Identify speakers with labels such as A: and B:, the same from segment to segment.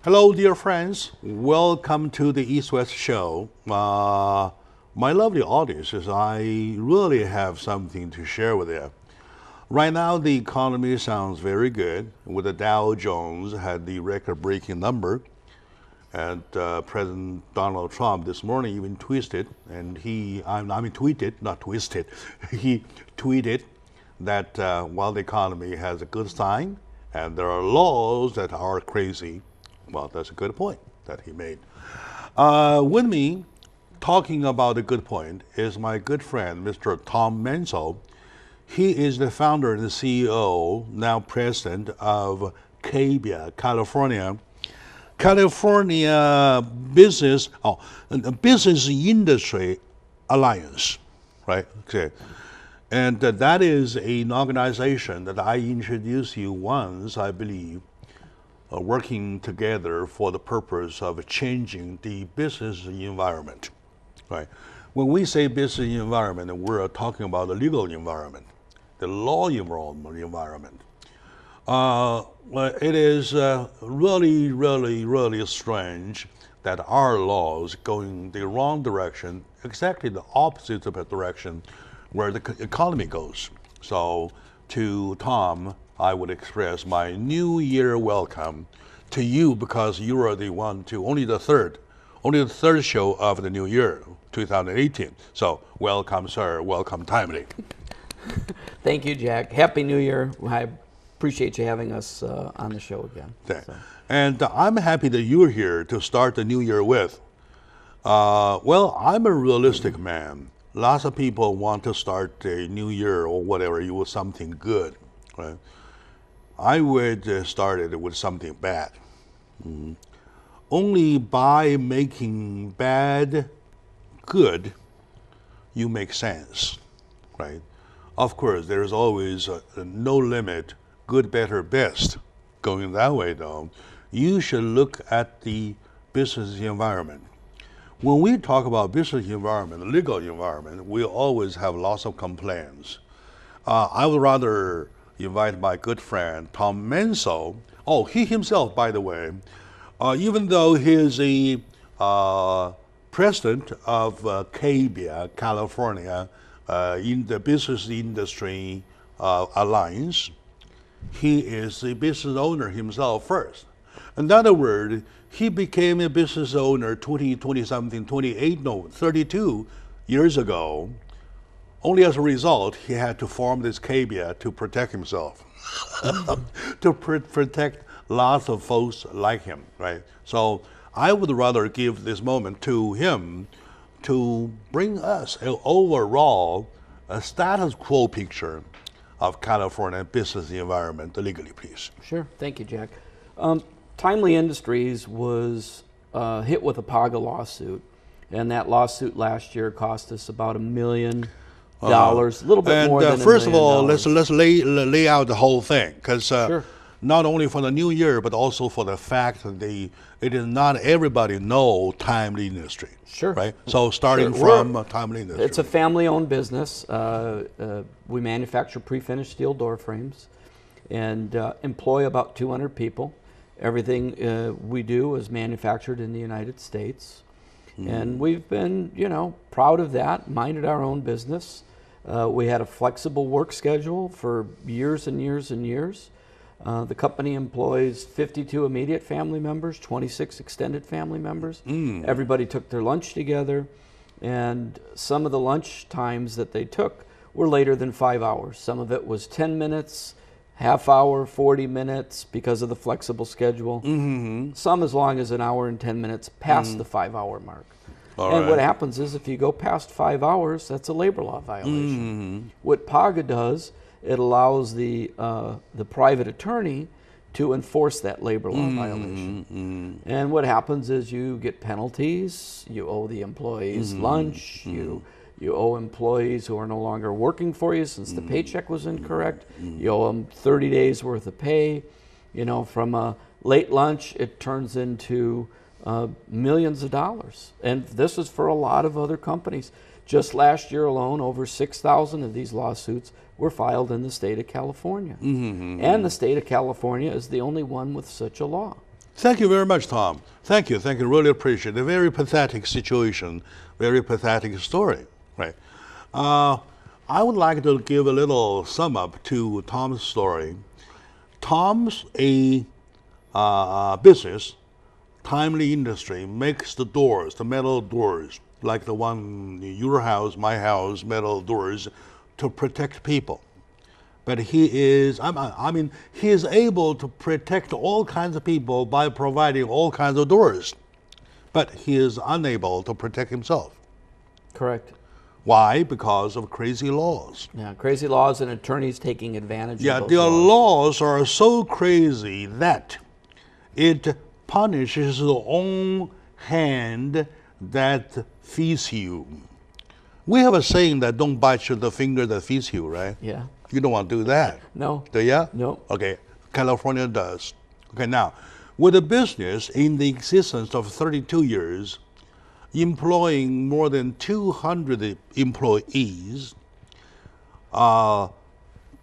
A: Hello, dear friends. Welcome to the East West Show. My lovely audiences, I really have something to share with you. Right now, the economy sounds very good, with the Dow Jones had the record-breaking number, and President Donald Trump this morning even tweeted, and tweeted, not twisted, he tweeted that while the economy has a good sign, and there are laws that are crazy. Well, that's a good point that he made. With me, talking about a good point, is my good friend, Mr. Tom Manzo. He is the founder and the CEO, now president of CABIA, California Business Industry Alliance, right? Okay. And that is an organization that I introduced you once, I believe, working together for the purpose of changing the business environment, right? When we say business environment, we're talking about the legal environment, the law environment. It is really strange that our laws going the wrong direction, exactly the opposite of the direction where the economy goes. So to Tom, I would express my New Year welcome to you, because you are the one to only the third show of the new year, 2018. So welcome, sir. Welcome, timely.
B: Thank you, Jack. Happy New Year. I appreciate you having us on the show again.
A: So. And I'm happy that you're here to start the new year with. Well, I'm a realistic man. Lots of people want to start a new year or whatever with something good, right? I would start it with something bad. Only by making bad good, you make sense, right? Of course, there's always no limit, good, better, best. Going that way, though, you should look at the business environment. When we talk about business environment, legal environment, we always have lots of complaints. I would rather invite my good friend, Tom Manzo. Oh, he himself, by the way, even though he is a president of CABIA, California, in the Business Industry Alliance, he is a business owner himself first. In other words, he became a business owner 32 years ago. Only as a result, he had to form this CABIA to protect himself, to protect lots of folks like him, right? So I would rather give this moment to him to bring us an overall status quo picture of California business environment legally, please.
B: Sure. Thank you, Jack. Timely Industries was hit with a PAGA lawsuit, and that lawsuit last year cost us about $1 million. A little bit more than
A: first of all, let's lay out the whole thing, because
B: sure.
A: Not only for the new year, but also for the fact that it is not everybody know Timely Industry.
B: Sure.
A: Right. So starting from Timely Industry,
B: it's a family-owned business. We manufacture pre-finished steel door frames, and employ about 200 people. Everything we do is manufactured in the United States. And we've been, proud of that, minded our own business. We had a flexible work schedule for years and years and years. The company employs 52 immediate family members, 26 extended family members. Everybody took their lunch together, and some of the lunch times that they took were later than 5 hours. Some of it was 10 minutes, half hour, 40 minutes because of the flexible schedule. Some as long as an hour and 10 minutes past the 5-hour mark. What happens is if you go past 5 hours, that's a labor law violation. What PAGA does, it allows the private attorney to enforce that labor law violation. And what happens is you get penalties, you owe the employees lunch, you owe employees who are no longer working for you since the paycheck was incorrect, you owe them 30 days worth of pay. From a late lunch, it turns into millions of dollars. And this is for a lot of other companies. Just last year alone, over 6,000 of these lawsuits were filed in the state of California. And the state of California is the only one with such a law.
A: Thank you very much, Tom. Thank you. Thank you. Really appreciate it. A very pathetic situation, very pathetic story, right? I would like to give a little sum up to Tom's story. Tom's a business, timely industry, makes the doors, the metal doors, like the one in your house, my house, metal doors, to protect people. But he is, he is able to protect all kinds of people by providing all kinds of doors. But he is unable to protect himself.
B: Correct.
A: Why? Because of crazy laws.
B: Yeah, crazy laws and attorneys taking advantage
A: Yeah,
B: of
A: the
B: those
A: laws are so crazy that it punishes the own hand that feeds you. We have a saying that don't bite the finger that feeds you, right?
B: Yeah.
A: You don't want to do that.
B: No.
A: Do you?
B: No.
A: Okay, California does. Okay, now, with a business in the existence of 32 years, employing more than 200 employees,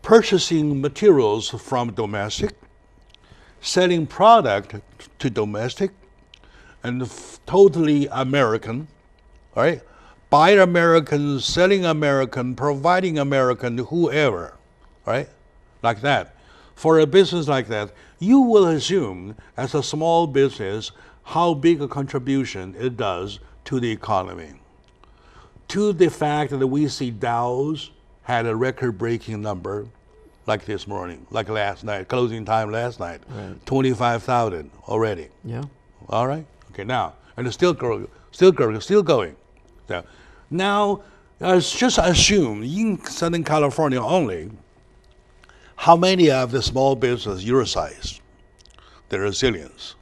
A: purchasing materials from domestic, selling product to domestic, and totally American, all right? Buy American, selling American, providing American, whoever, right? Like that. For a business like that, you will assume as a small business how big a contribution it does to the economy. To the fact that we see Dow's had a record-breaking number like this morning, like last night, closing time last night,
B: right.
A: 25,000 already.
B: Yeah.
A: All right? Okay, now, and it's still growing, still growing, still going. So, now, just assume in Southern California only, how many of the small business your size? There are zillions.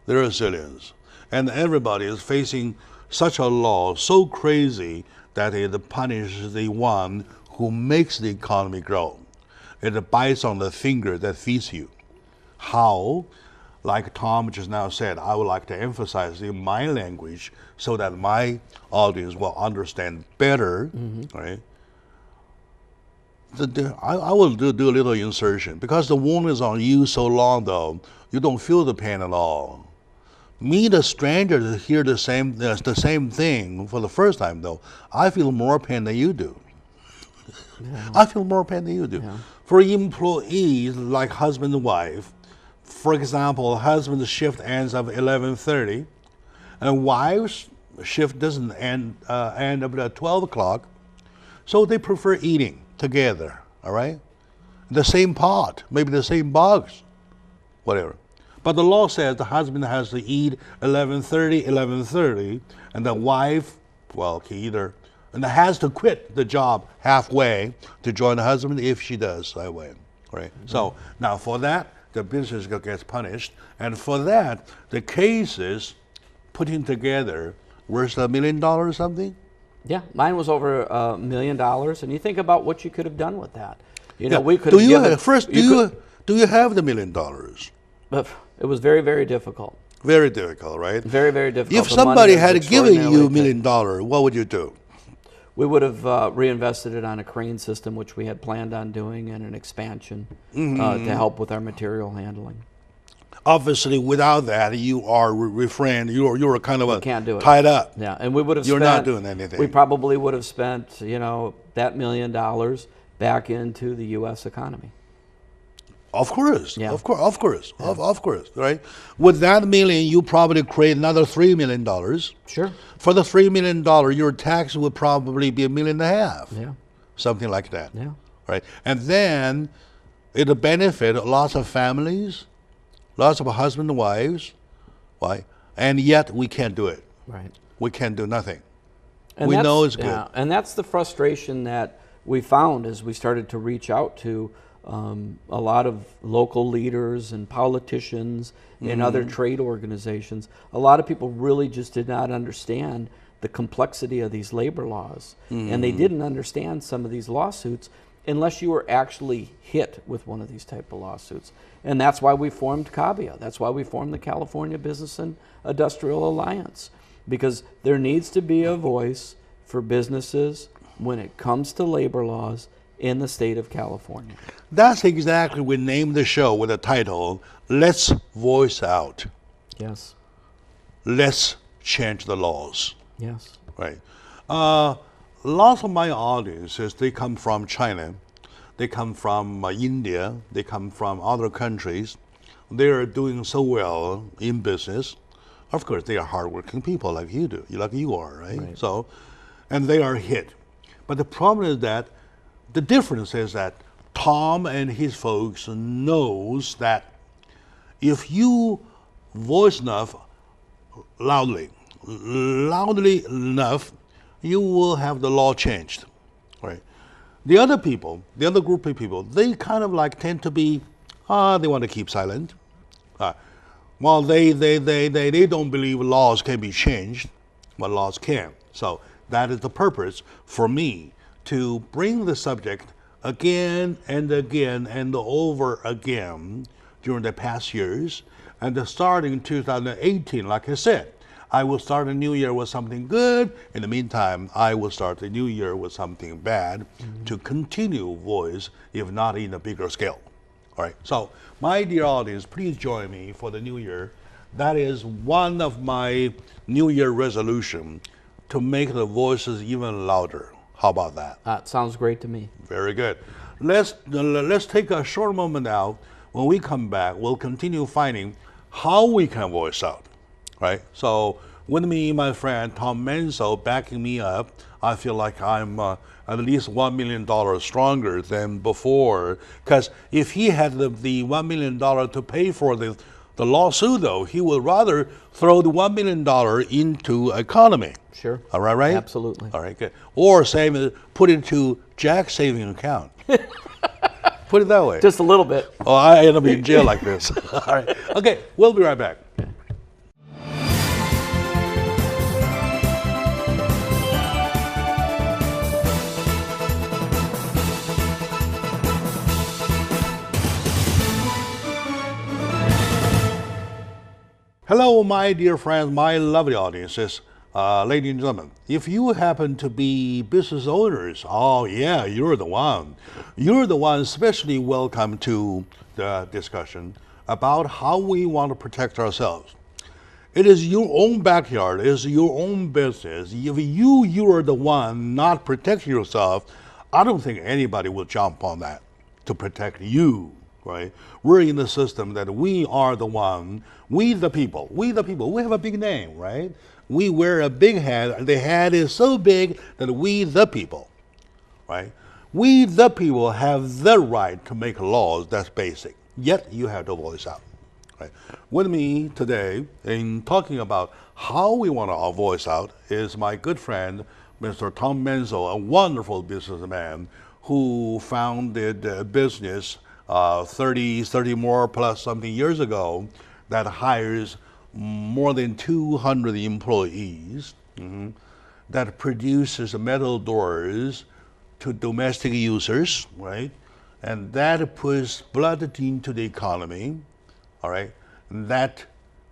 A: There are zillions. And everybody is facing such a law so crazy that it punishes the one who makes the economy grow. It bites on the finger that feeds you. How? Like Tom just now said, I would like to emphasize in my language so that my audience will understand better, right? I will do a little insertion. Because the wound is on you so long, though, you don't feel the pain at all. Me, the stranger, to hear the same thing for the first time, though, I feel more pain than you do. Yeah. I feel more pain than you do. Yeah. For employees like husband and wife, for example, husband's shift ends at 11:30, and wife's shift doesn't end up at 12 o'clock, so they prefer eating together, all right? The same pot, maybe the same box, whatever. But the law says the husband has to eat 11:30, and the wife, well, and has to quit the job halfway to join the husband if she does that way, right? So now for that, the business gets punished, and for that, the cases putting together, where's the $1 million or something?
B: Yeah, mine was over $1 million, and you think about what you could have done with that. You know, we could have given,
A: do you have the $1 million?
B: But it was very, very difficult.
A: Very difficult, right?
B: Very, very difficult.
A: If somebody had given you $1 million, what would you do?
B: We would have reinvested it on a crane system, which we had planned on doing, and an expansion to help with our material handling.
A: Obviously, without that, you are refrained. You're kind of
B: can't do it.
A: Tied up.
B: Yeah, and we would have.
A: You're not doing anything.
B: We probably would have spent, that $1 million back into the U.S. economy.
A: Of course,
B: yeah.
A: of course, right? With that $1 million, you probably create another $3 million.
B: Sure.
A: For the $3 million, your tax would probably be $1.5 million.
B: Yeah.
A: Something like that.
B: Yeah.
A: Right. And then it'll benefit lots of families, lots of husband and wives, right? And yet we can't do it.
B: Right.
A: We can't do nothing.
B: And
A: we know it's good.
B: Yeah, and that's the frustration that we found as we started to reach out to a lot of local leaders and politicians and other trade organizations. A lot of people really just did not understand the complexity of these labor laws. And they didn't understand some of these lawsuits unless you were actually hit with one of these type of lawsuits. And that's why we formed CABIA. That's why we formed the California Business and Industrial Alliance, because there needs to be a voice for businesses when it comes to labor laws in the state of California.
A: That's exactly, we named the show with the title, Let's Voice Out.
B: Yes.
A: Let's change the laws.
B: Yes.
A: Right. Lots of my audiences, they come from China, they come from India, they come from other countries. They are doing so well in business. Of course, they are hardworking people like you do, like you are, right?
B: Right.
A: So, and they are hit. But the problem is that the difference is that Tom and his folks knows that if you voice enough loudly enough, you will have the law changed, right? The other people, the other group of people, they kind of like tend to be, they want to keep silent. Well, they don't believe laws can be changed, but laws can. So that is the purpose for me to bring the subject again and again and over again during the past years. And starting in 2018, like I said, I will start a new year with something good. In the meantime, I will start the new year with something bad to continue voice, if not in a bigger scale. All right. So, my dear audience, please join me for the new year. That is one of my new year resolution, to make the voices even louder. How about that?
B: Sounds great to me.
A: Very good. Let's take a short moment now. When we come back, we'll continue finding how we can voice out. Right? So with me, my friend Tom Manzo backing me up, I feel like I'm at least $1 million stronger than before. Because if he had the $1 million to pay for the lawsuit, though, he would rather throw the $1 million into economy.
B: Sure.
A: All right, right?
B: Absolutely.
A: All right, good. Or put it to Jack's saving account. Put it that way.
B: Just a little bit.
A: Oh, I end up in jail like this. All right. Okay, we'll be right back. Hello, my dear friends, my lovely audiences, ladies and gentlemen. If you happen to be business owners, oh yeah, you're the one. You're the one especially welcome to the discussion about how we want to protect ourselves. It is your own backyard, it is your own business. If you are the one not protecting yourself, I don't think anybody will jump on that to protect you. Right? We're in the system that we are the one, we the people, we have a big name, right? We wear a big hat, the hat is so big that we the people, right? We the people have the right to make laws, that's basic, yet you have to voice out, right? With me today in talking about how we want to voice out is my good friend, Mr. Tom Manzo, a wonderful businessman who founded a business 30 more plus something years ago that hires more than 200 employees, that produces metal doors to domestic users, right? And that puts blood into the economy, all right? And that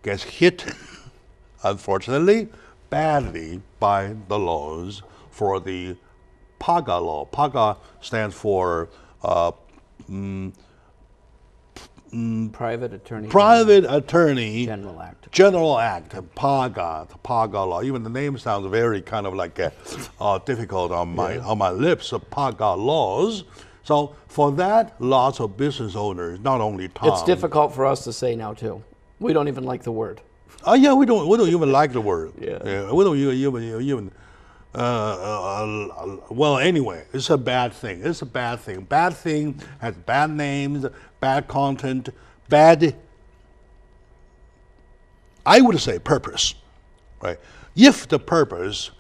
A: gets hit, unfortunately, badly by the laws for the PAGA law. PAGA stands for
B: Private Attorney
A: General Act, PAGA law. Even the name sounds very kind of like difficult on my lips. PAGA laws. So for that, lots of business owners, not only Tom.
B: It's difficult for us to say now too. We don't even like the word.
A: Oh yeah, we don't even like the word.
B: Yeah.
A: We don't even. Well, anyway, it's a bad thing. It's a bad thing. Bad thing has bad names, bad content, bad, I would say, purpose, right? If the purpose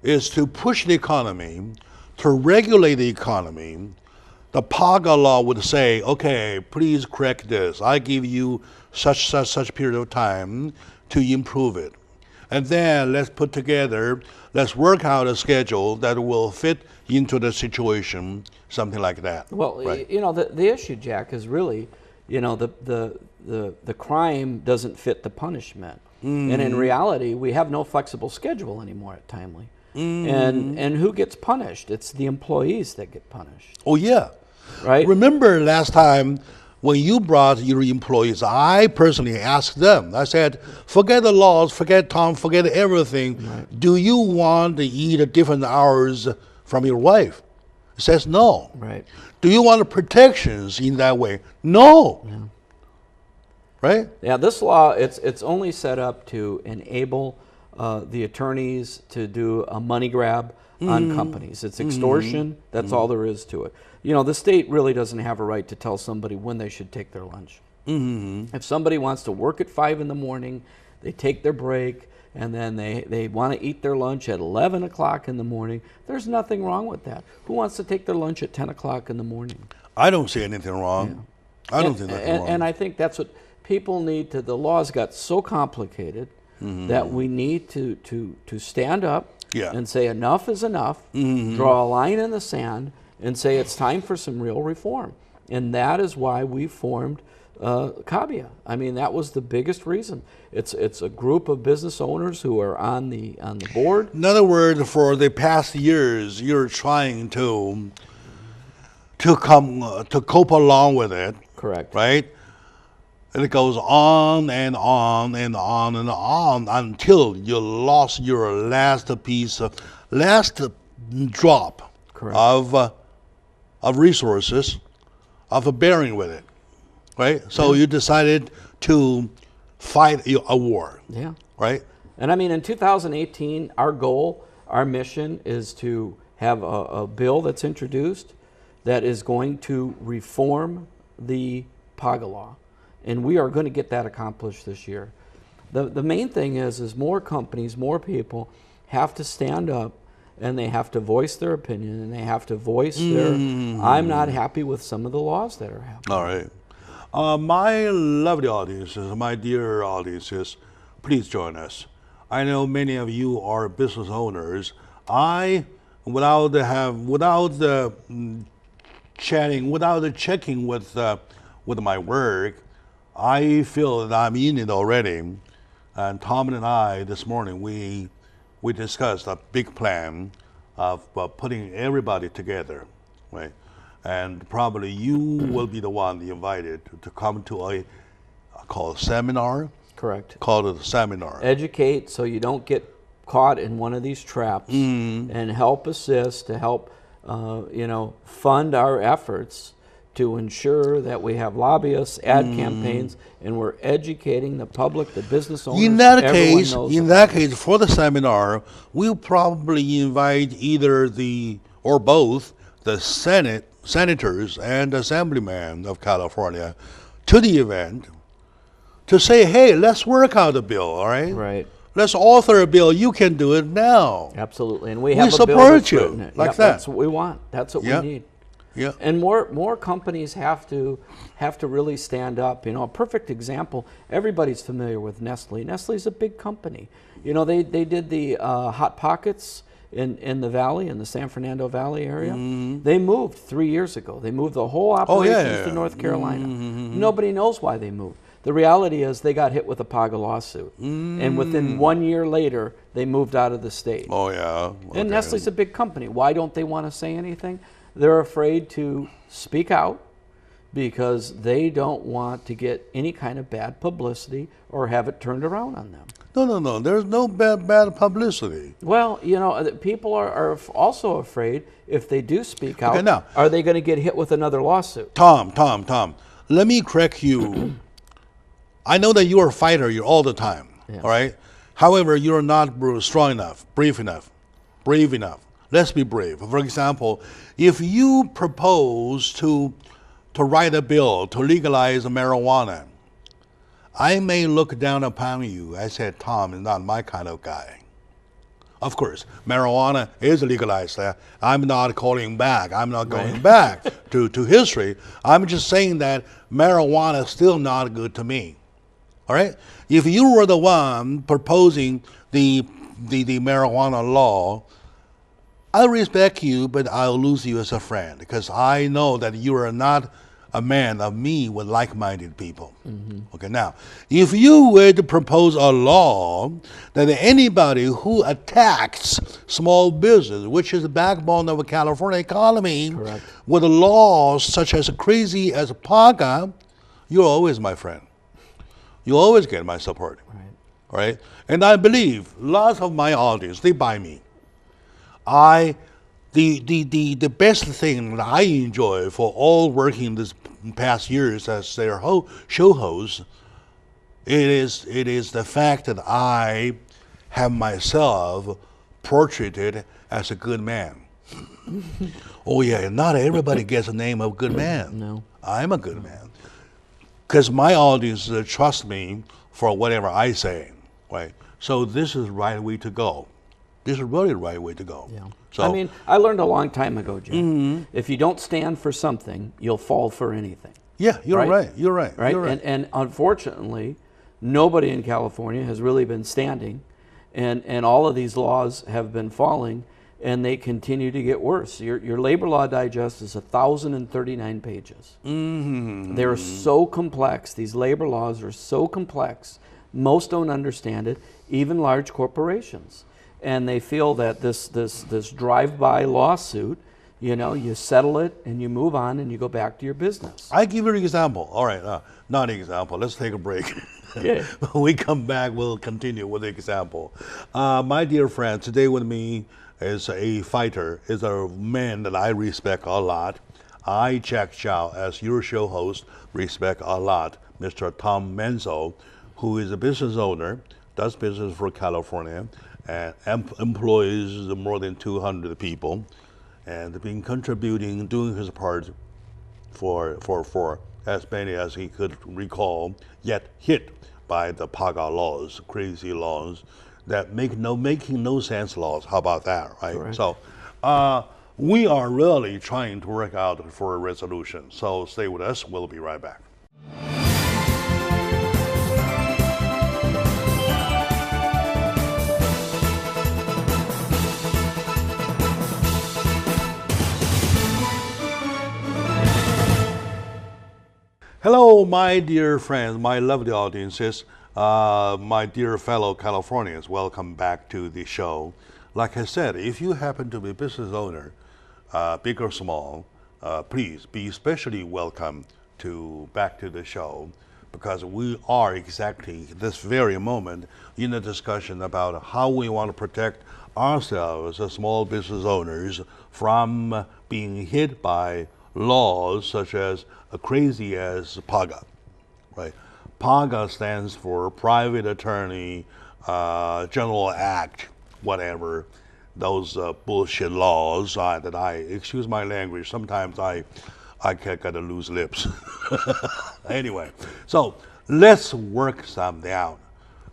A: is to push the economy, to regulate the economy, the PAGA law would say, okay, please correct this. I give you such period of time to improve it. And then let's work out a schedule that will fit into the situation, something like that.
B: Well,
A: right?
B: You know, the issue, Jack, is really, you know, the crime doesn't fit the punishment. And in reality, we have no flexible schedule anymore at Timely. And who gets punished? It's the employees that get punished.
A: Oh, yeah.
B: Right?
A: Remember last time when you brought your employees, I personally asked them, I said, forget the laws, forget Tom, forget everything.
B: Right.
A: Do you want to eat at different hours from your wife? He says no.
B: Right.
A: Do you want protections in that way? No.
B: Yeah.
A: Right?
B: Yeah, this law, it's only set up to enable the attorneys to do a money grab on companies. It's extortion. That's all there is to it. You know, the state really doesn't have a right to tell somebody when they should take their lunch. If somebody wants to work at 5 in the morning, they take their break, and then they want to eat their lunch at 11 o'clock in the morning, there's nothing wrong with that. Who wants to take their lunch at 10 o'clock in the morning?
A: I don't see anything wrong.
B: Yeah.
A: I don't see nothing wrong.
B: And I think that's what people need to, the laws got so complicated that we need to stand up and say enough is enough, draw a line in the sand, and say it's time for some real reform. And that is why we formed CABIA. I mean, that was the biggest reason. It's a group of business owners who are on the board.
A: In other words, for the past years, you're trying to cope along with it.
B: Correct.
A: Right? And it goes on and on and on and on until you lost your last drop of resources, of bearing with it. Right? So you decided to fight a war.
B: Yeah.
A: Right?
B: And I mean, in 2018, our goal, our mission is to have a bill that's introduced that is going to reform the PAGA law. And we are going to get that accomplished this year. The main thing is more companies, more people have to stand up and they have to voice their opinion and they have to voice their, I'm not happy with some of the laws that are happening.
A: All right. My lovely audiences, my dear audiences, please join us. I know many of you are business owners. Without checking with my work, I feel that I'm in it already. And Tom and I this morning we discussed a big plan of putting everybody together, right? And probably you will be the one invited to come to a called seminar.
B: Correct.
A: Called it a seminar.
B: Educate so you don't get caught in one of these traps, and help assist to help fund our efforts to ensure that we have lobbyists, ad campaigns, and we're educating the public, the business owners.
A: In that case, for the seminar, we'll probably invite either both the senators and assemblymen of California to the event to say, hey, let's work out a bill, all right?
B: Right.
A: Let's author a bill. You can do it now.
B: Absolutely. And we have a bill
A: support
B: that's
A: you
B: written it.
A: like that.
B: That's what we want. That's what we need.
A: Yeah.
B: And more companies have to really stand up. You know, a perfect example, everybody's familiar with Nestle. Nestle's a big company. You know, they did the Hot Pockets in the valley, in the San Fernando Valley area. They moved 3 years ago. They moved the whole operations to North Carolina. Nobody knows why they moved. The reality is they got hit with a PAGA lawsuit. And within 1 year later, they moved out of the state.
A: Oh, yeah. Okay.
B: And Nestle's a big company. Why don't they want to say anything? They're afraid to speak out because they don't want to get any kind of bad publicity or have it turned around on them.
A: No. There's no bad publicity.
B: Well, you know, people are also afraid if they do speak out,
A: now,
B: are they going to get hit with another lawsuit?
A: Tom, let me correct you. I know that you're a fighter all the time, all right? However, you're not strong enough, brave enough. Let's be brave. For example, if you propose to write a bill to legalize marijuana, I may look down upon you. I said, Tom is not my kind of guy. Of course, marijuana is legalized. I'm not calling back. I'm not going back to history. I'm just saying that marijuana is still not good to me. All right? If you were the one proposing the marijuana law, I respect you, but I'll lose you as a friend because I know that you are not a man of me with like-minded people. Okay, now, if you were to propose a law that anybody who attacks small business, which is the backbone of a California economy, with laws such as crazy as PAGA, you're always my friend. You always get my support.
B: Right.
A: Right? And I believe lots of my audience, they buy me. The best thing that I enjoy for all working this past years as their show host, it is the fact that I have myself portraited as a good man. Oh yeah, not everybody gets the name of good man.
B: No.
A: I'm a good man. Because my audience trust me for whatever I say, right? So this is the right way to go. This is really the right way to go.
B: Yeah.
A: So,
B: I mean, I learned a long time ago, Jim. If you don't stand for something, you'll fall for anything.
A: yeah, you're right. You're right.
B: Right?
A: You're right.
B: And unfortunately, nobody in California has really been standing, and all of these laws have been falling, and they continue to get worse. Your Labor Law Digest is 1,039 pages. They're so complex. These labor laws are so complex. Most don't understand it, even large corporations. And they feel that this drive-by lawsuit, you settle it and you move on and you go back to your business.
A: I give you an example. All right, not an example. Let's take a break.
B: Yeah.
A: When we come back, we'll continue with the example. My dear friend, today with me is a fighter, is a man that I respect a lot. I, Jack Chow, as your show host, respect a lot, Mr. Tom Manzo, who is a business owner, does business for California, and employs more than 200 people, and been contributing, doing his part for as many as he could recall, yet hit by the PAGA laws, crazy laws that making no sense laws. How about that, right?
B: Correct.
A: So we are really trying to work out for a resolution. So stay with us. We'll be right back. Hello, my dear friends, my lovely audiences, my dear fellow Californians. Welcome back to the show. Like I said, if you happen to be a business owner, big or small, please be especially welcome back to the show, because we are exactly this very moment in a discussion about how we want to protect ourselves as small business owners from being hit by laws such as crazy as PAGA, right? PAGA stands for Private Attorney General Act, whatever. Those bullshit laws that excuse my language, sometimes I gotta lose lips. Anyway, so let's work something out.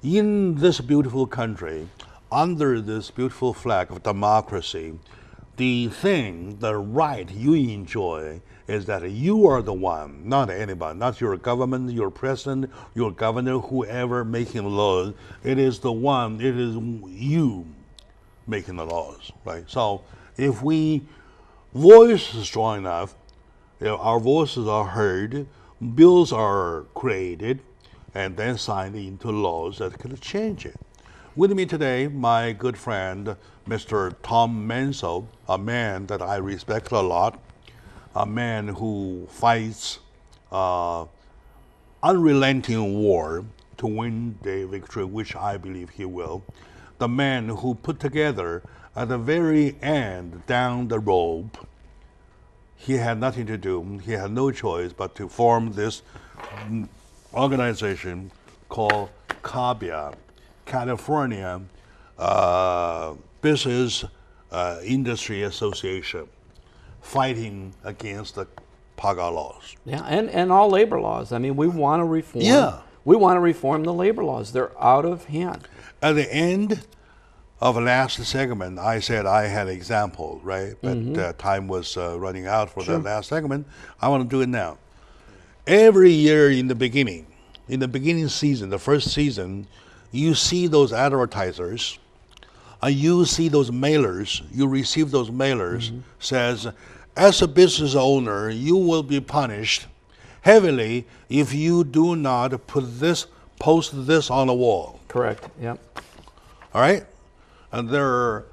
A: In this beautiful country, under this beautiful flag of democracy, the right you enjoy is that you are the one, not anybody, not your government, your president, your governor, whoever making laws. It is you making the laws, right? So if we voice is strong enough, our voices are heard, bills are created, and then signed into laws that can change it. With me today, my good friend, Mr. Tom Manzo, a man that I respect a lot, a man who fights unrelenting war to win the victory, which I believe he will. The man who put together at the very end, down the rope, he had nothing to do, he had no choice but to form this organization called CABIA, California Business Industry Association, fighting against the PAGA laws.
B: Yeah, and all labor laws. I mean, we want to reform.
A: Yeah.
B: We want to reform the labor laws. They're out of hand.
A: At the end of the last segment, I said I had an example, right? But time was running out for that last segment. I want to do it now. Every year in the beginning season, the first season, you see those advertisers, you see those mailers, you receive those mailers, says, as a business owner, you will be punished heavily if you do not post this on the wall.
B: Correct, yep.
A: All right? And there are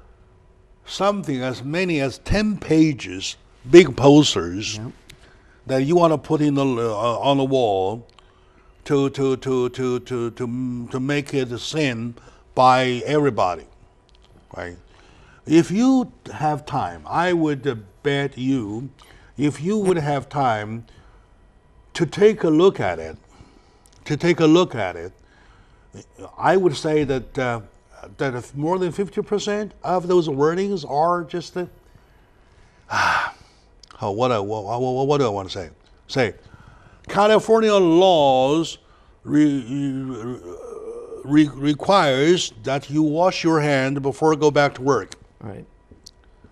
A: something as many as 10 pages, big posters, that you want to put in the on the wall to make it a sin by everybody, right? If you have time, I would bet you, if you would have time to take a look at it, I would say that that if more than 50% of those wordings are just the what do I want to say? Say, California laws requires that you wash your hand before you go back to work.
B: Right.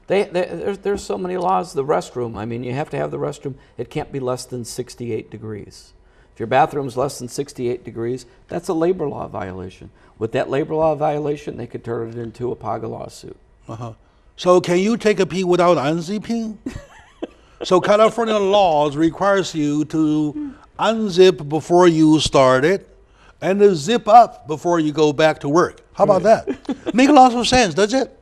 B: There's so many laws. The restroom, I mean, you have to have the restroom. It can't be less than 68 degrees. If your bathroom's less than 68 degrees, that's a labor law violation. With that labor law violation, they could turn it into a PAGA lawsuit.
A: So can you take a pee without unzipping? So California laws requires you to unzip before you start it and to zip up before you go back to work. How about that? Make lots of sense, does it?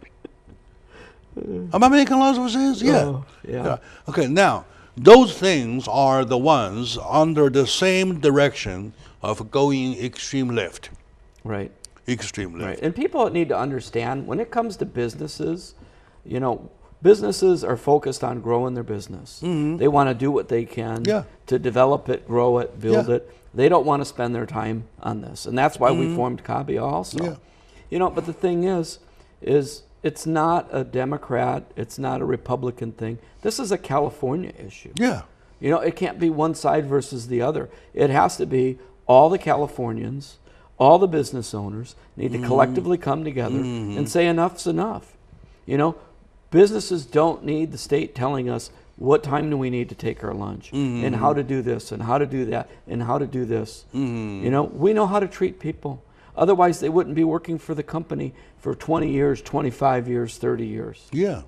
A: Am I making lots of sense? Yeah.
B: Oh, yeah.
A: Okay, now, those things are the ones under the same direction of going extreme left.
B: Right.
A: Extreme left.
B: Right. And people need to understand, when it comes to businesses, you know, businesses are focused on growing their business. They want to do what they can to develop it, grow it, build it. They don't want to spend their time on this. And that's why we formed CABIA also. You know, but the thing is it's not a Democrat, it's not a Republican thing. This is a California issue.
A: Yeah.
B: You know, it can't be one side versus the other. It has to be all the Californians, all the business owners need to collectively come together and say enough's enough. You know, businesses don't need the state telling us what time do we need to take our lunch and how to do this and how to do that and how to do this. You know, we know how to treat people. Otherwise, they wouldn't be working for the company for 20 years, 25 years, 30 years.
A: Yeah.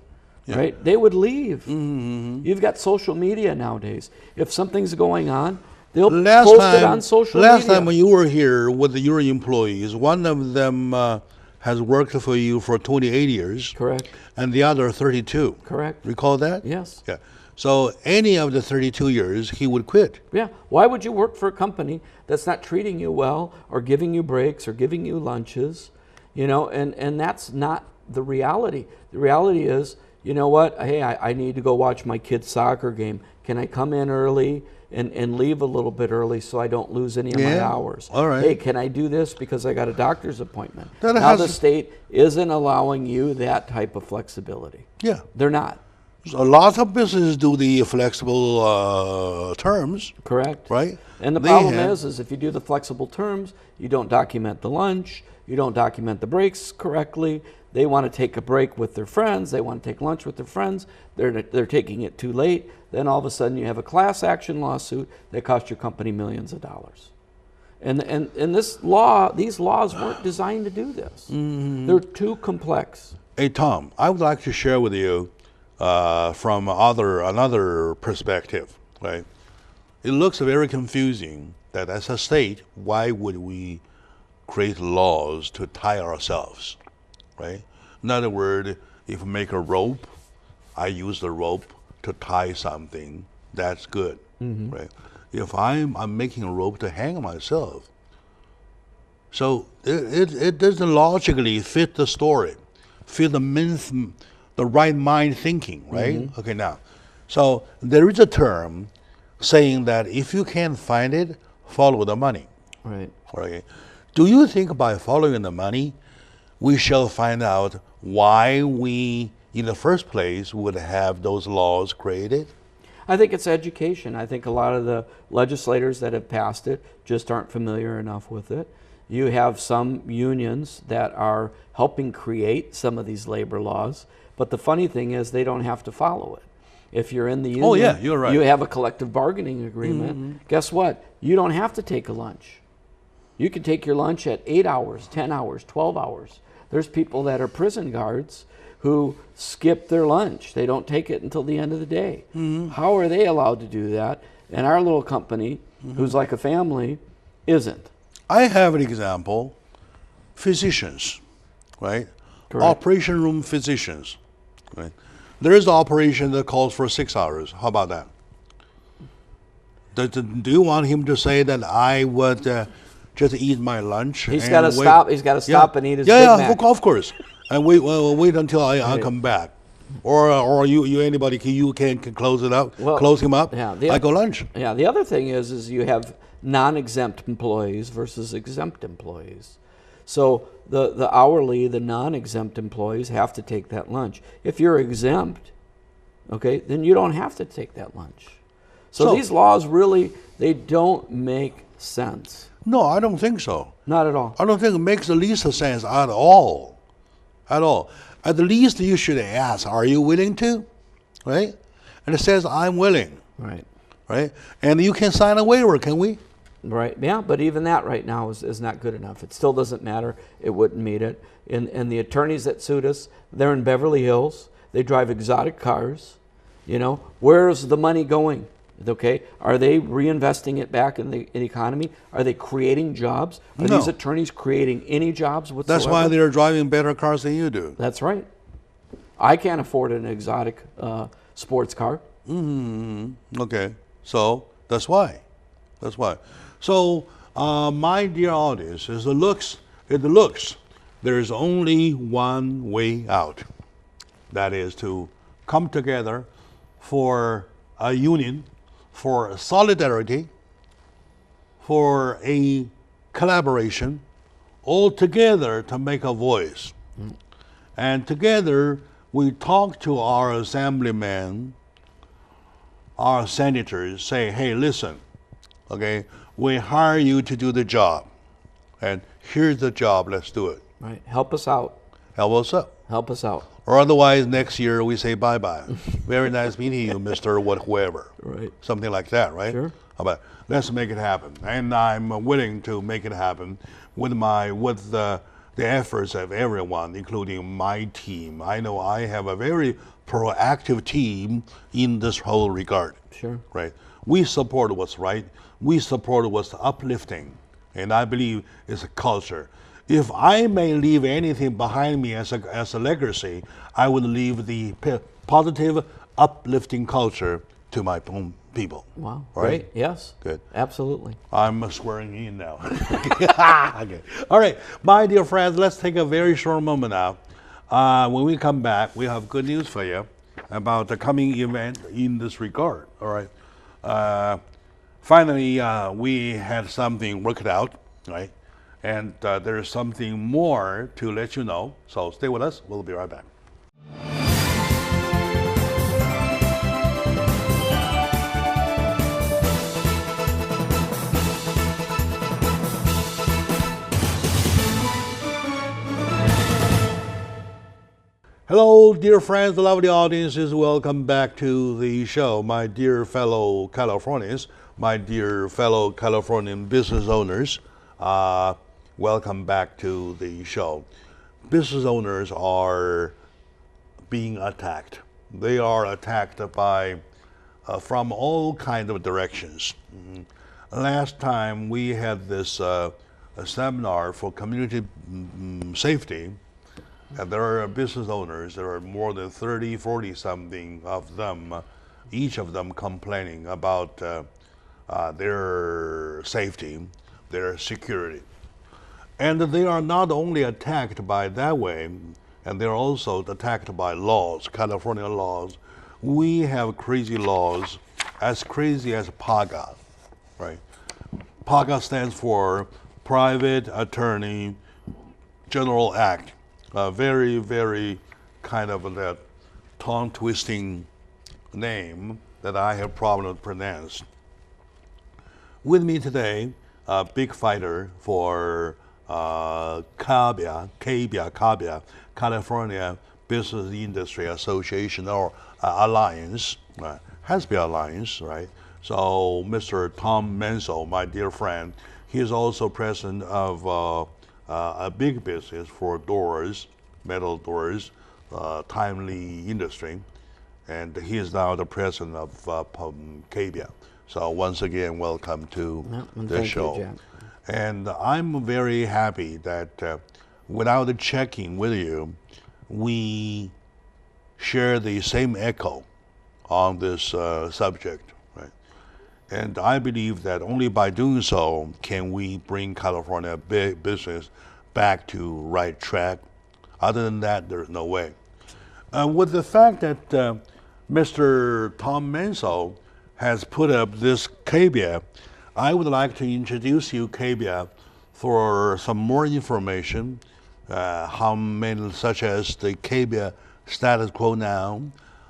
B: Right? They would leave. You've got social media nowadays. If something's going on, they'll post it on social media.
A: Last time when you were here with your employees, one of them has worked for you for 28 years.
B: Correct.
A: And the other 32.
B: Correct.
A: Recall that?
B: Yes.
A: Yeah. So any of the 32 years, he would quit.
B: Yeah. Why would you work for a company that's not treating you well or giving you breaks or giving you lunches? You know, and that's not the reality. The reality is, you know what? Hey, I need to go watch my kid's soccer game. Can I come in early and leave a little bit early so I don't lose any of my hours?
A: All right.
B: Hey, can I do this because I got a doctor's appointment? Now the state isn't allowing you that type of flexibility.
A: Yeah.
B: They're not.
A: A lot of businesses do the flexible terms.
B: Correct.
A: Right?
B: And the problem is if you do the flexible terms, you don't document the lunch, you don't document the breaks correctly. They want to take a break with their friends. They want to take lunch with their friends. They're taking it too late. Then all of a sudden you have a class action lawsuit that cost your company millions of dollars. And these laws weren't designed to do this. They're too complex.
A: Hey, Tom, I would like to share with you from another perspective, right? It looks very confusing that as a state, why would we create laws to tie ourselves, right? In other words, if we make a rope, I use the rope to tie something, that's good, right? If I'm making a rope to hang myself, so it doesn't logically fit the story, fit the right mind thinking, right? Okay, now, so there is a term saying that if you can't find it, follow the money.
B: Right.
A: Okay. Do you think by following the money, we shall find out why we, in the first place, would have those laws created?
B: I think it's education. I think a lot of the legislators that have passed it just aren't familiar enough with it. You have some unions that are helping create some of these labor laws, but the funny thing is they don't have to follow it. If you're in the union,
A: you're right.
B: You have a collective bargaining agreement. Guess what? You don't have to take a lunch. You can take your lunch at 8 hours, 10 hours, 12 hours. There's people that are prison guards who skip their lunch. They don't take it until the end of the day. How are they allowed to do that? And our little company, who's like a family, isn't.
A: I have an example. Physicians, right?
B: Correct.
A: Operation room physicians, right? There is an operation that calls for 6 hours. How about that? Do you want him to say that I would just eat my lunch?
B: He's got to stop. He's got to stop and eat his Big Mac.
A: Of course. And wait until I come back. Or you anybody can close it up, close him up.
B: Yeah,
A: I go lunch.
B: Yeah. The other thing is you have non-exempt employees versus exempt employees. So the hourly, the non-exempt employees have to take that lunch. If you're exempt, okay, then you don't have to take that lunch. So these laws really, they don't make sense.
A: No, I don't think so.
B: Not at all.
A: I don't think it makes the least sense at all. At all. At the least, you should ask, are you willing to? Right? And it says, I'm willing.
B: Right.
A: Right? And you can sign a waiver, can we?
B: Right. Yeah, but even that right now is not good enough. It still doesn't matter. It wouldn't meet it. And the attorneys that sued us, they're in Beverly Hills. They drive exotic cars. You know, where's the money going? Okay, are they reinvesting it back in the economy? Are they creating jobs? Are these attorneys creating any jobs whatsoever?
A: That's why they're driving better cars than you do.
B: That's right. I can't afford an exotic sports car.
A: Okay, so that's why. That's why. So, my dear audience, it looks, there is only one way out. That is to come together for a union, for solidarity, for a collaboration, all together to make a voice. And together we talk to our assemblymen, our senators, say, hey, listen, okay, we hire you to do the job. And here's the job, let's do it.
B: Right, help us out.
A: Help us out.
B: Help us out.
A: Or otherwise, next year we say bye-bye. Very nice meeting you, Mr. Whoever.
B: Right.
A: Something like that, right?
B: Sure.
A: How about, let's make it happen. And I'm willing to make it happen with the efforts of everyone, including my team. I know I have a very proactive team in this whole regard.
B: Sure.
A: Right. We support what's right. We support what's uplifting. And I believe it's a culture. If I may leave anything behind me as a legacy, I would leave the positive, uplifting culture to my own people.
B: Wow.
A: All right?
B: Great. Yes.
A: Good.
B: Absolutely.
A: I'm swearing in now. Okay. All right. My dear friends, let's take a very short moment now. When we come back, we have good news for you about the coming event in this regard. All right. Finally, we had something worked out, right? And there's something more to let you know. So stay with us. We'll be right back. Hello, dear friends, lovely audiences. Welcome back to the show. My dear fellow Californians, my dear fellow Californian business owners. Welcome back to the show. Business owners are being attacked. They are attacked by from all kinds of directions. Last time we had this a seminar for community safety, and there are business owners. There are more than 30, 40 something of them, each of them complaining about their safety, their security. And they are not only attacked by that way, and they're also attacked by laws, California laws. We have crazy laws, as crazy as PAGA, right? PAGA stands for Private Attorney General Act. A very, very kind of that tongue-twisting name that I have problem to pronounce. With me today, a big fighter for CABIA, California Business Industry Association or Alliance, has been Alliance, right? So Mr. Tom Manzo, my dear friend, he is also president of a big business for doors, metal doors, timely industry, and he is now the president of CABIA. So once again, welcome to the show.
B: You, Jack.
A: And I'm very happy that without checking with you, we share the same echo on this subject, right? And I believe that only by doing so can we bring California business back to right track. Other than that, there's no way. With the fact that Mr. Tom Manzo has put up this caveat, I would like to introduce you caveat for some more information, how many, such as the caveat status quo now,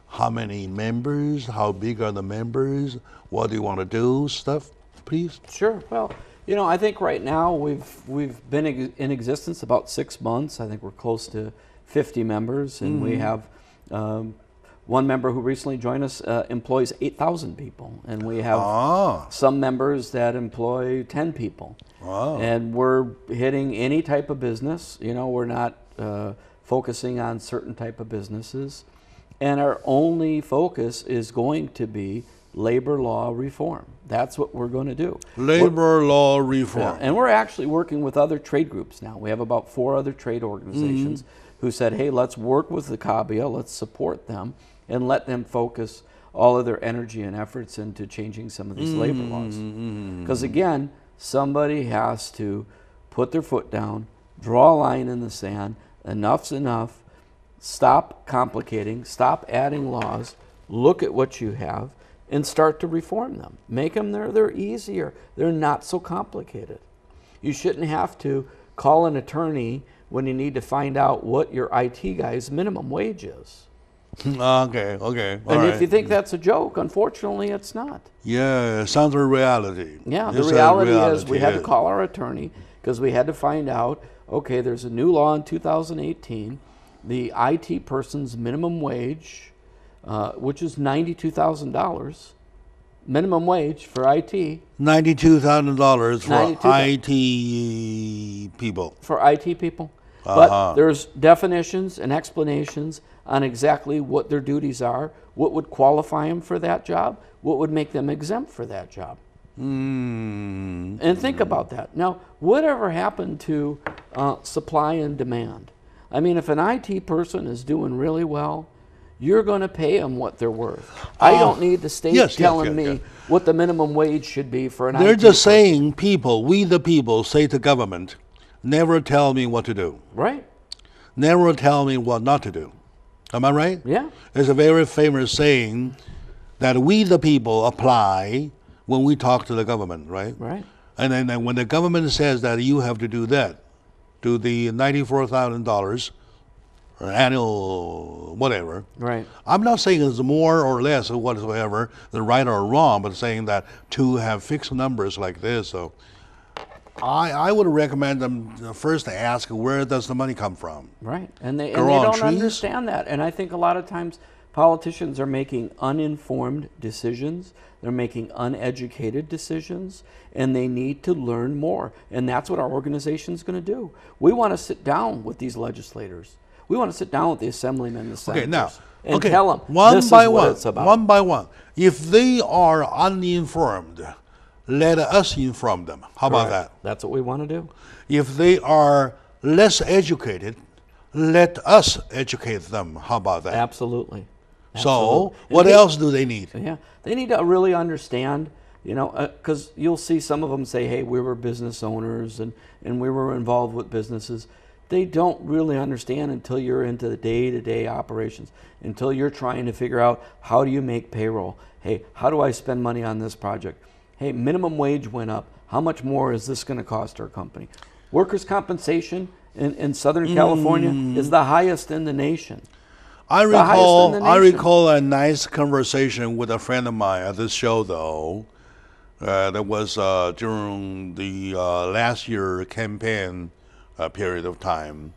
A: how many members, how big are the members, what do you want to do, stuff, please?
B: Sure. Well, you know, I think right now we've been in existence about 6 months. I think we're close to 50 members, and we have one member who recently joined us employs 8,000 people, and we have some members that employ 10 people. And we're hitting any type of business. You know, we're not focusing on certain type of businesses, and our only focus is going to be labor law reform. That's what we're going to do.
A: Labor law reform.
B: Yeah, and we're actually working with other trade groups now. We have about 4 other trade organizations who said, hey, let's work with the CABIA, let's support them, and let them focus all of their energy and efforts into changing some of these labor laws. Because again, somebody has to put their foot down, draw a line in the sand, enough's enough, stop complicating, stop adding laws, look at what you have, and start to reform them. Make them, they're easier. They're not so complicated. You shouldn't have to call an attorney when you need to find out what your IT guy's minimum wage is.
A: Okay.
B: And if you think that's a joke, unfortunately, it's not.
A: Yeah, sounds like reality.
B: Yeah, the reality is we had to call our attorney because we had to find out, okay, there's a new law in 2018, the IT person's minimum wage, which is $92,000 minimum wage for IT.
A: $92,000 for IT people.
B: For IT people. But there's definitions and explanations on exactly what their duties are, what would qualify them for that job, what would make them exempt for that job. And think about that. Now, whatever happened to supply and demand? I mean, if an IT person is doing really well, you're going to pay them what they're worth. I don't need the state telling me what the minimum wage should be for an IT person.
A: They're just saying, people, we the people, say to government, never tell me what to do.
B: Right.
A: Never tell me what not to do. Am I right?
B: Yeah.
A: There's a very famous saying that we the people apply when we talk to the government, right?
B: Right.
A: And then when the government says that you have to do that, do the $94,000 or annual whatever.
B: Right.
A: I'm not saying it's more or less or whatsoever, the right or wrong, but saying that to have fixed numbers like this. So I would recommend them first to ask, where does the money come from?
B: Right. And they don't understand that. And I think a lot of times politicians are making uninformed decisions. They're making uneducated decisions, and they need to learn more. And that's what our organization is going to do. We want to sit down with these legislators. We want to sit down with the assemblymen, the senators, and tell them this is what it's about.
A: One by one. If they are uninformed, let us inform them. How about that?
B: That's what we want to do.
A: If they are less educated, let us educate them. How about that?
B: Absolutely.
A: So, what else do they need?
B: Yeah, they need to really understand, you know, because you'll see some of them say, hey, we were business owners and we were involved with businesses. They don't really understand until you're into the day-to-day operations, until you're trying to figure out, how do you make payroll? Hey, how do I spend money on this project? Hey, minimum wage went up. How much more is this going to cost our company? Workers' compensation in Southern California is the highest in the nation.
A: I recall a nice conversation with a friend of mine at this show, though. That was during the last year campaign period of time.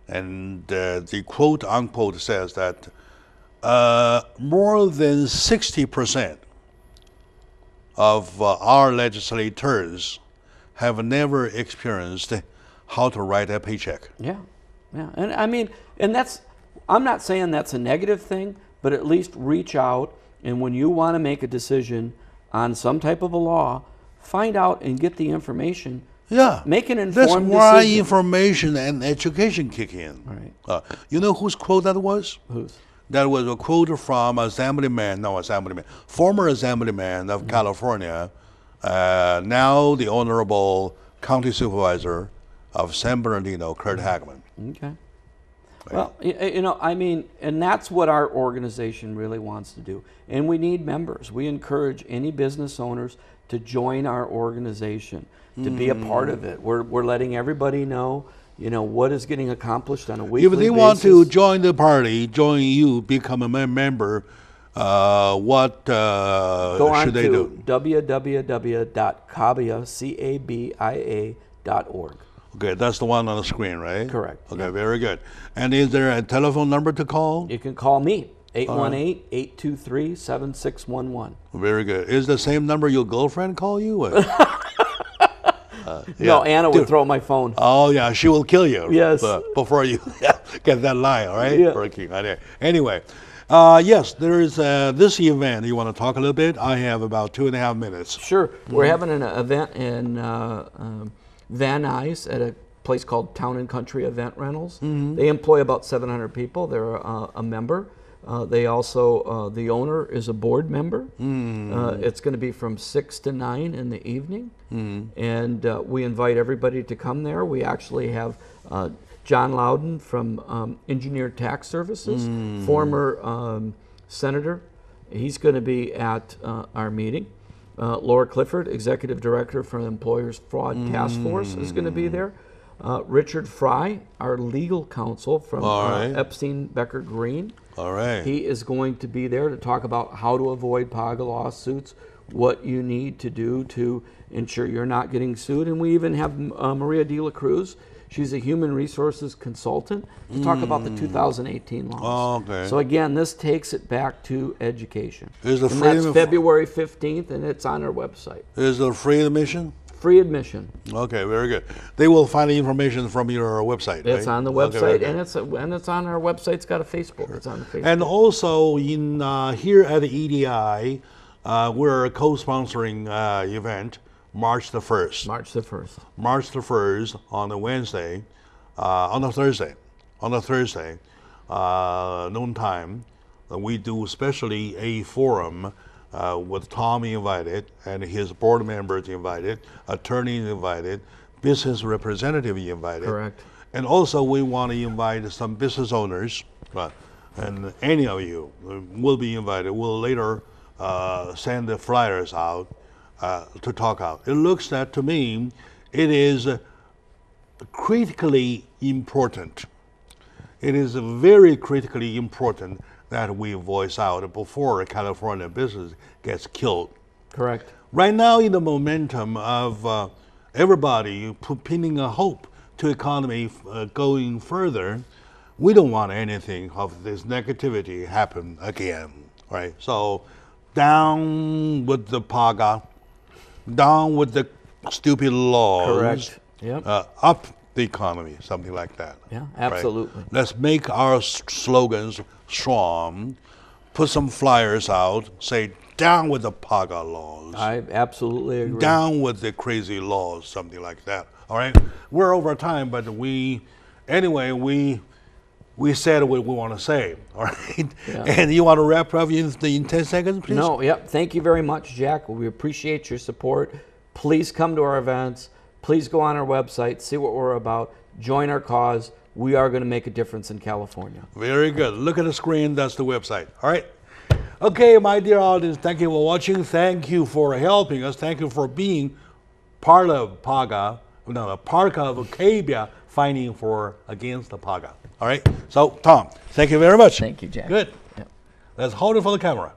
A: And the quote unquote says that more than 60% of our legislators have never experienced how to write a paycheck.
B: Yeah. And I mean, and that's, I'm not saying that's a negative thing, but at least reach out, and when you want to make a decision on some type of a law, find out and get the information.
A: Yeah.
B: Make an informed decision.
A: That's why information and education kick in.
B: Right.
A: You know whose quote that was?
B: Whose?
A: That was a quote from former assemblyman of California, now the Honorable County Supervisor of San Bernardino, Kurt Hageman.
B: Okay. Well, I mean, and that's what our organization really wants to do. And we need members. We encourage any business owners to join our organization, to be a part of it. We're letting everybody know, what is getting accomplished on a weekly basis.
A: If they want to join the party, join you, become a member, what should they do?
B: www.cabia.org.
A: Okay, that's the one on the screen, right?
B: Correct.
A: Okay, very good. And is there a telephone number to call?
B: You can call me, 818-823-7611.
A: Very good. Is the same number your girlfriend call you?
B: No, Anna would throw my phone.
A: Oh, yeah, she will kill you.
B: Yes.
A: Before you get that line, all right?
B: Yeah.
A: Working on it. Anyway, yes, there is this event. You want to talk a little bit? I have about 2.5 minutes.
B: Sure. We're having an event in Van Nuys at a place called Town and Country Event Rentals. They employ about 700 people. They're a member. They also, the owner is a board member. It's going to be from 6 to 9 in the evening. And we invite everybody to come there. We actually have John Loudon from Engineered Tax Services, former senator. He's going to be at our meeting. Laura Clifford, Executive Director for the Employers Fraud Task Force, is going to be there. Richard Fry, our legal counsel from Epstein Becker Green.
A: All right.
B: He is going to be there to talk about how to avoid PAGA lawsuits, what you need to do to ensure you're not getting sued. And we even have Maria De La Cruz. She's a human resources consultant to talk about the 2018 laws.
A: Oh, okay.
B: So again, this takes it back to education.
A: Is the
B: and
A: freedom
B: that's
A: of
B: February 15th, and it's on our website.
A: Is there free admission?
B: Free admission.
A: Okay, very good. They will find the information from your website.
B: It's
A: right?
B: on the website, and it's on our website. It's got a Facebook. It's on the Facebook.
A: And also in here at the EDI, we're co-sponsoring event March the 1st.
B: March the 1st.
A: March the 1st on a Wednesday, on a Thursday, noontime. We do especially a forum with Tom invited and his board members invited, attorneys invited, business representative invited.
B: Correct.
A: And also we want to invite some business owners, and any of you will be invited. We'll later send the flyers out to talk out. It looks that to me, it is critically important. It is very critically important that we voice out before California business gets killed.
B: Correct.
A: Right now, in the momentum of everybody pinning a hope to economy going further, we don't want anything of this negativity happen again, right? So, down with the PAGA, down with the stupid laws.
B: Correct. Yep.
A: Up the economy, something like that.
B: Yeah, absolutely.
A: Right? Let's make our slogans strong, put some flyers out, say down with the PAGA laws.
B: I absolutely agree.
A: Down with the crazy laws, something like that. All right? We're over time, but we said what we want to say, all right? Yeah. And you want to wrap up in 10 seconds, please?
B: No, yep. Thank you very much, Jack. We appreciate your support. Please come to our events. Please go on our website, see what we're about, join our cause. We are going to make a difference in California.
A: Very good. Look at the screen. That's the website. All right? Okay, my dear audience, thank you for watching. Thank you for helping us. Thank you for being part of PAGA, part of Cabia fighting against the PAGA. All right? So, Tom, thank you very much.
B: Thank you, Jack.
A: Good.
B: Yep.
A: Let's hold it for the camera.